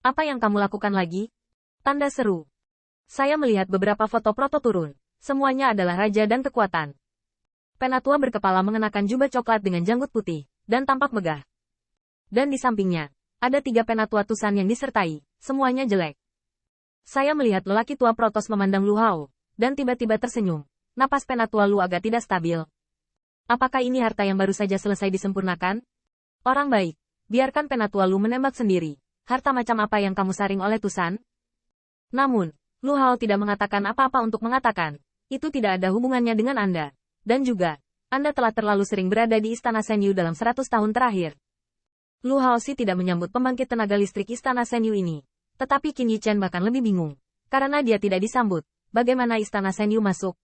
Apa yang kamu lakukan lagi? Tanda seru. Saya melihat beberapa foto proto turun. Semuanya adalah raja dan kekuatan. Penatua berkepala mengenakan jubah coklat dengan janggut putih, dan tampak megah. Dan di sampingnya, ada 3 penatua Tusan yang disertai, semuanya jelek. Saya melihat lelaki tua Protos memandang Lu Hao, dan tiba-tiba tersenyum. Napas penatua Lu agak tidak stabil. Apakah ini harta yang baru saja selesai disempurnakan? Orang baik, biarkan penatua Lu menembak sendiri. Harta macam apa yang kamu saring oleh Tusan? Namun, Lu Hao tidak mengatakan apa-apa untuk mengatakan, itu tidak ada hubungannya dengan Anda. Dan juga, Anda telah terlalu sering berada di Istana Senyu dalam 100 tahun terakhir. Lu Hao si tidak menyambut pembangkit tenaga listrik Istana Senyu ini. Tetapi Qin Yichen bahkan lebih bingung. Karena dia tidak disambut, bagaimana Istana Senyu masuk?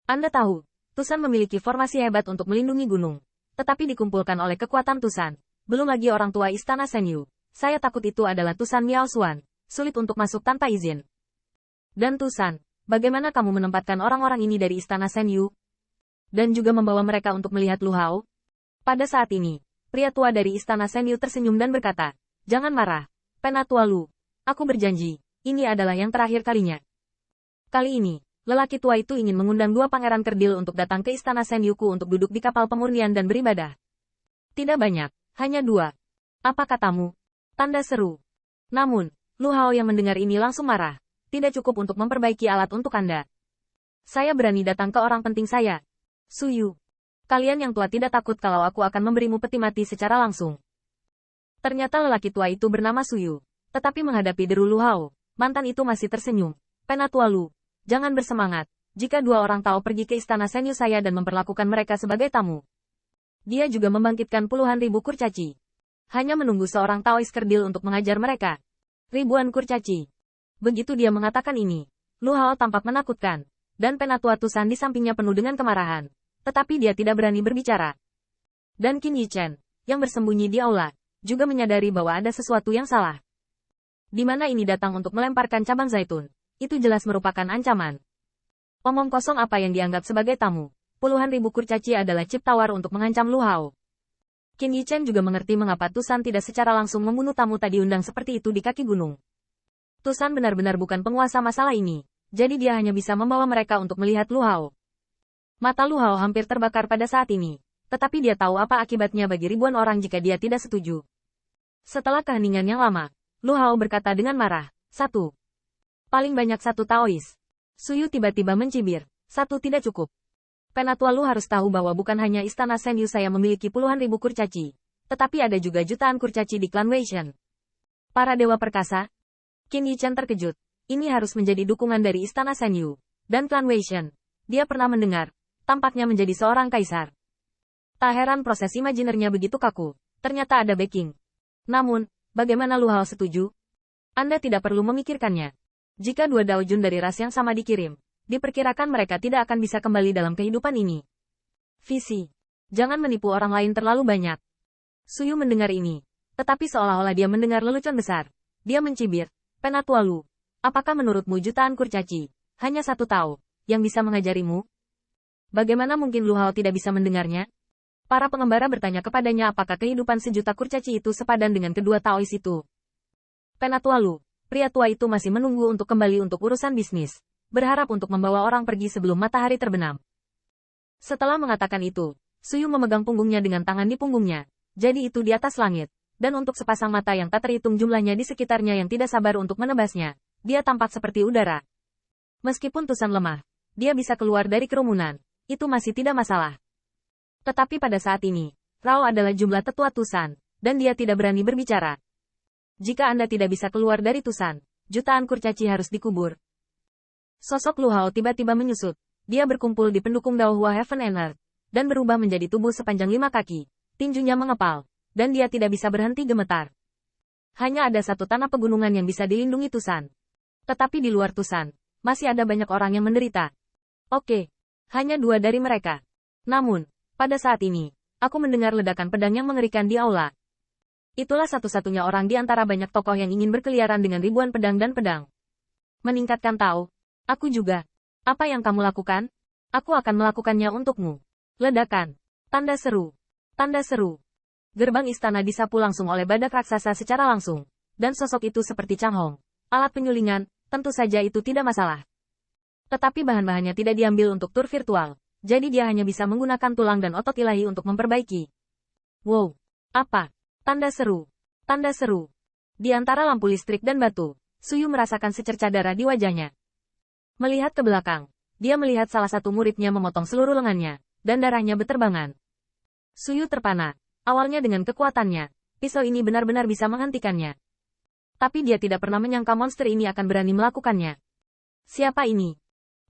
Anda tahu, Tusan memiliki formasi hebat untuk melindungi gunung. Tetapi dikumpulkan oleh kekuatan Tusan. Belum lagi orang tua Istana Senyu. Saya takut itu adalah Tusan Miao Xuan. Sulit untuk masuk tanpa izin. Dan Tusan, bagaimana kamu menempatkan orang-orang ini dari Istana Senyu? Dan juga membawa mereka untuk melihat Lu Hao? Pada saat ini, pria tua dari Istana Senyu tersenyum dan berkata, "Jangan marah, Penatua Lu. Aku berjanji, ini adalah yang terakhir kalinya." Kali ini, lelaki tua itu ingin mengundang 2 pangeran kerdil untuk datang ke Istana Senyuku untuk duduk di kapal pemurnian dan beribadah. Tidak banyak, hanya 2. Apa katamu? Tanda seru. Namun, Lu Hao yang mendengar ini langsung marah. Tidak cukup untuk memperbaiki alat untuk Anda. Saya berani datang ke orang penting saya. Suyu. Kalian yang tua tidak takut kalau aku akan memberimu peti mati secara langsung. Ternyata lelaki tua itu bernama Suyu. Tetapi menghadapi deru Lu Hao, mantan itu masih tersenyum. Penatua Lu, jangan bersemangat. Jika 2 orang Tao pergi ke Istana Senyu saya dan memperlakukan mereka sebagai tamu. Dia juga membangkitkan puluhan ribu kurcaci. Hanya menunggu seorang Taois kerdil untuk mengajar mereka. Ribuan kurcaci. Begitu dia mengatakan ini, Lu Hao tampak menakutkan. Dan Penatua Tusan di sampingnya penuh dengan kemarahan. Tetapi dia tidak berani berbicara. Dan Qin Yichen, yang bersembunyi di aula, juga menyadari bahwa ada sesuatu yang salah. Di mana ini datang untuk melemparkan cabang zaitun. Itu jelas merupakan ancaman. Omong kosong apa yang dianggap sebagai tamu. Puluhan ribu kurcaci adalah chip tawar untuk mengancam Lu Hao. Qin Yichen juga mengerti mengapa Tusan tidak secara langsung membunuh tamu tadi undang seperti itu di kaki gunung. Tusan benar-benar bukan penguasa masalah ini. Jadi dia hanya bisa membawa mereka untuk melihat Lu Hao. Mata Lu Hao hampir terbakar pada saat ini. Tetapi dia tahu apa akibatnya bagi ribuan orang jika dia tidak setuju. Setelah keheningan yang lama, Lu Hao berkata dengan marah, 1. Paling banyak 1 Taois. Suyu tiba-tiba mencibir, 1 tidak cukup. Penatua Lu harus tahu bahwa bukan hanya Istana Senyu saya memiliki puluhan ribu kurcaci. Tetapi ada juga jutaan kurcaci di klan Weishan. Para dewa perkasa. Qin Yichen terkejut. Ini harus menjadi dukungan dari Istana Senyu. Dan klan Weishan. Dia pernah mendengar. Tampaknya menjadi seorang kaisar. Tak heran proses imajinernya begitu kaku. Ternyata ada backing. Namun, bagaimana Lu Hao setuju? Anda tidak perlu memikirkannya. Jika 2 Daojun dari ras yang sama dikirim, diperkirakan mereka tidak akan bisa kembali dalam kehidupan ini. Visi. Jangan menipu orang lain terlalu banyak. Suyu mendengar ini. Tetapi seolah-olah dia mendengar lelucon besar. Dia mencibir. Penatua Lu. Apakah menurutmu jutaan kurcaci, hanya 1 Tao, yang bisa mengajarimu? Bagaimana mungkin Lu Hao tidak bisa mendengarnya? Para pengembara bertanya kepadanya apakah kehidupan sejuta kurcaci itu sepadan dengan kedua Taois itu. Penatua Lu, pria tua itu masih menunggu untuk kembali untuk urusan bisnis, berharap untuk membawa orang pergi sebelum matahari terbenam. Setelah mengatakan itu, Suyu memegang punggungnya dengan tangan di punggungnya, jadi itu di atas langit, dan untuk sepasang mata yang tak terhitung jumlahnya di sekitarnya yang tidak sabar untuk menebasnya. Dia tampak seperti udara. Meskipun Tusan lemah, dia bisa keluar dari kerumunan. Itu masih tidak masalah. Tetapi pada saat ini, Rao adalah jumlah tetua Tusan, dan dia tidak berani berbicara. Jika Anda tidak bisa keluar dari Tusan, jutaan kurcaci harus dikubur. Sosok Lu Hao tiba-tiba menyusut. Dia berkumpul di pendukung Daohua Heaven and Earth, dan berubah menjadi tubuh sepanjang 5 kaki. Tinjunya mengepal, dan dia tidak bisa berhenti gemetar. Hanya ada 1 tanah pegunungan yang bisa dilindungi Tusan. Tetapi di luar Tusan, masih ada banyak orang yang menderita. Oke, hanya 2 dari mereka. Namun, pada saat ini, aku mendengar ledakan pedang yang mengerikan di aula. Itulah satu-satunya orang di antara banyak tokoh yang ingin berkeliaran dengan ribuan pedang dan pedang. Meningkatkan Tao. Aku juga. Apa yang kamu lakukan? Aku akan melakukannya untukmu. Ledakan. Tanda seru. Tanda seru. Gerbang istana disapu langsung oleh badak raksasa secara langsung. Dan sosok itu seperti Chang Hong. Alat penyulingan, tentu saja itu tidak masalah. Tetapi bahan-bahannya tidak diambil untuk tur virtual, jadi dia hanya bisa menggunakan tulang dan otot ilahi untuk memperbaiki. Wow! Apa? Tanda seru. Tanda seru. Di antara lampu listrik dan batu, Suyu merasakan secercah darah di wajahnya. Melihat ke belakang, dia melihat salah satu muridnya memotong seluruh lengannya, dan darahnya beterbangan. Suyu terpana. Awalnya dengan kekuatannya, pisau ini benar-benar bisa menghentikannya. Tapi dia tidak pernah menyangka monster ini akan berani melakukannya. Siapa ini?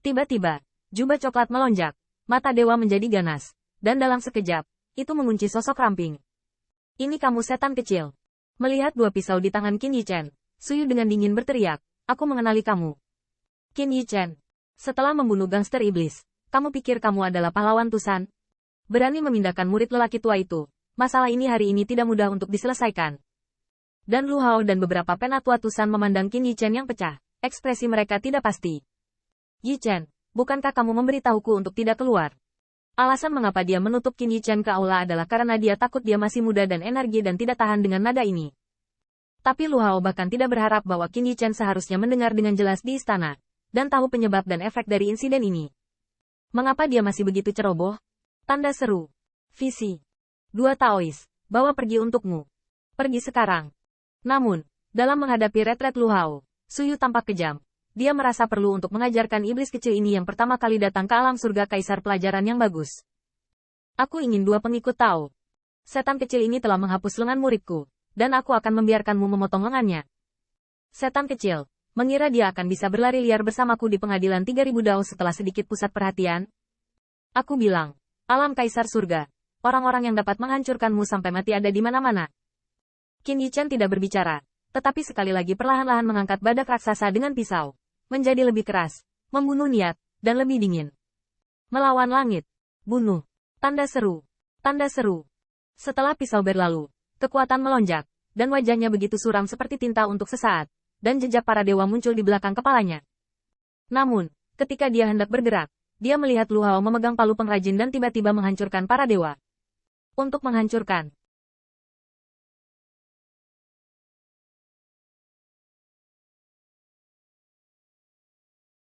Tiba-tiba, jubah coklat melonjak, mata dewa menjadi ganas, dan dalam sekejap, itu mengunci sosok ramping. Ini kamu setan kecil. Melihat dua pisau di tangan Qin Yichen, Suyu dengan dingin berteriak, aku mengenali kamu. Qin Yichen. Setelah membunuh gangster iblis, kamu pikir kamu adalah pahlawan Tusan? Berani memindahkan murid lelaki tua itu. Masalah ini hari ini tidak mudah untuk diselesaikan. Dan Lu Hao dan beberapa penatua Tusan memandang Qin Yichen yang pecah. Ekspresi mereka tidak pasti. Yichen, bukankah kamu memberitahuku untuk tidak keluar? Alasan mengapa dia menutup Qin Yichen ke aula adalah karena dia takut dia masih muda dan energi dan tidak tahan dengan nada ini. Tapi Lu Hao bahkan tidak berharap bahwa Qin Yichen seharusnya mendengar dengan jelas di istana, dan tahu penyebab dan efek dari insiden ini. Mengapa dia masih begitu ceroboh? Tanda seru. Visi. Dua Taois, bawa pergi untukmu. Pergi sekarang. Namun, dalam menghadapi retret Lu Hao, Suyu tampak kejam. Dia merasa perlu untuk mengajarkan iblis kecil ini yang pertama kali datang ke alam surga kaisar pelajaran yang bagus. Aku ingin dua pengikut Tao. Setan kecil ini telah menghapus lengan muridku, dan aku akan membiarkanmu memotong lengannya. Setan kecil, mengira dia akan bisa berlari liar bersamaku di pengadilan 3000 Dao setelah sedikit pusat perhatian? Aku bilang, alam kaisar surga, orang-orang yang dapat menghancurkanmu sampai mati ada di mana-mana. Qin Yichen tidak berbicara, tetapi sekali lagi perlahan-lahan mengangkat badak raksasa dengan pisau. Menjadi lebih keras, membunuh niat, dan lebih dingin. Melawan langit. Bunuh. Tanda seru. Tanda seru. Setelah pisau berlalu, kekuatan melonjak, dan wajahnya begitu suram seperti tinta untuk sesaat, dan jejak para dewa muncul di belakang kepalanya. Namun, ketika dia hendak bergerak, dia melihat Lu Hao memegang palu pengrajin dan tiba-tiba menghancurkan para dewa. Untuk menghancurkan,